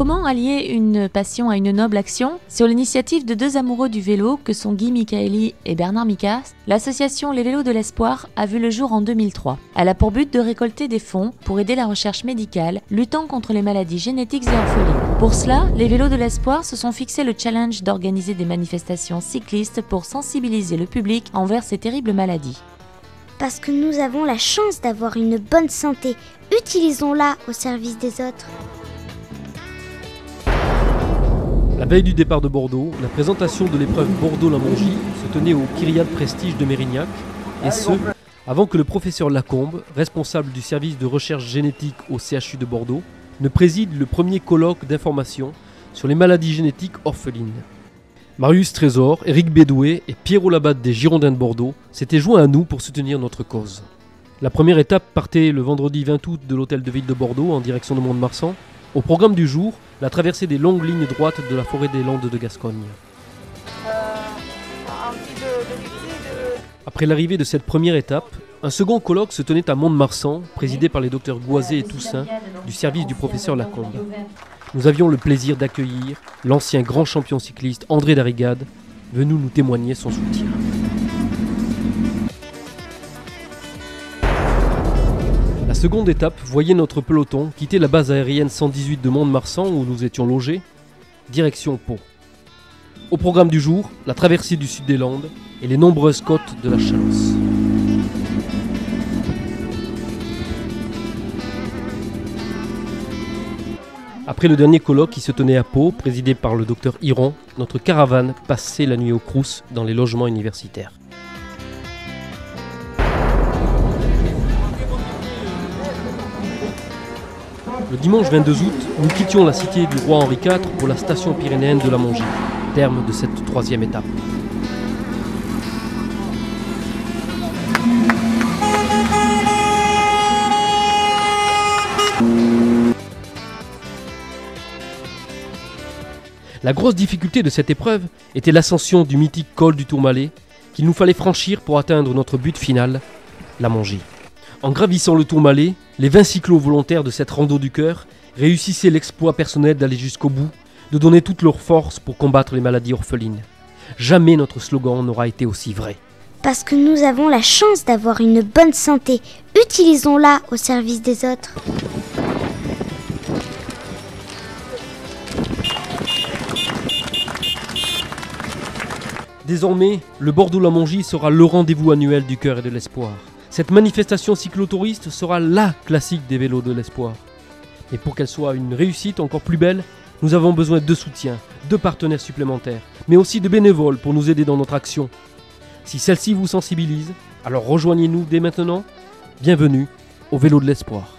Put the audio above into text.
Comment allier une passion à une noble action? Sur l'initiative de deux amoureux du vélo que sont Guy Michaeli et Bernard Micas, l'association Les Vélos de l'Espoir a vu le jour en 2003. Elle a pour but de récolter des fonds pour aider la recherche médicale luttant contre les maladies génétiques et orphelines. Pour cela, Les Vélos de l'Espoir se sont fixé le challenge d'organiser des manifestations cyclistes pour sensibiliser le public envers ces terribles maladies. Parce que nous avons la chance d'avoir une bonne santé, utilisons-la au service des autres. La veille du départ de Bordeaux, la présentation de l'épreuve Bordeaux-La-Mongie se tenait au Kyriade Prestige de Mérignac, et ce, avant que le professeur Lacombe, responsable du service de recherche génétique au CHU de Bordeaux, ne préside le premier colloque d'information sur les maladies génétiques orphelines. Marius Trésor, Éric Bédoué et Pierrot Labatte des Girondins de Bordeaux s'étaient joints à nous pour soutenir notre cause. La première étape partait le vendredi 20 août de l'hôtel de ville de Bordeaux en direction de Mont-de-Marsan. Au programme du jour, la traversée des longues lignes droites de la forêt des Landes de Gascogne. Après l'arrivée de cette première étape, un second colloque se tenait à Mont-de-Marsan, présidé par les docteurs Goisé et Toussaint, du service du professeur Lacombe. Nous avions le plaisir d'accueillir l'ancien grand champion cycliste André Darrigade, venu nous témoigner son soutien. La seconde étape voyait notre peloton quitter la base aérienne 118 de Mont-de-Marsan où nous étions logés, direction Pau. Au programme du jour, la traversée du sud des Landes et les nombreuses côtes de la Chalosse. Après le dernier colloque qui se tenait à Pau, présidé par le docteur Hiron, notre caravane passait la nuit au Crous dans les logements universitaires. Le dimanche 22 août, nous quittions la cité du roi Henri IV pour la station pyrénéenne de la Mongie, terme de cette troisième étape. La grosse difficulté de cette épreuve était l'ascension du mythique col du Tourmalet qu'il nous fallait franchir pour atteindre notre but final, la Mongie. En gravissant le Tourmalet, les 20 cyclos volontaires de cette rando du cœur réussissaient l'exploit personnel d'aller jusqu'au bout, de donner toute leur force pour combattre les maladies orphelines. Jamais notre slogan n'aura été aussi vrai. Parce que nous avons la chance d'avoir une bonne santé, utilisons-la au service des autres. Désormais, le Bordeaux-La-Mongie sera le rendez-vous annuel du cœur et de l'espoir. Cette manifestation cyclotouriste sera la classique des vélos de l'espoir. Et pour qu'elle soit une réussite encore plus belle, nous avons besoin de soutien, de partenaires supplémentaires, mais aussi de bénévoles pour nous aider dans notre action. Si celle-ci vous sensibilise, alors rejoignez-nous dès maintenant. Bienvenue au Vélo de l'Espoir.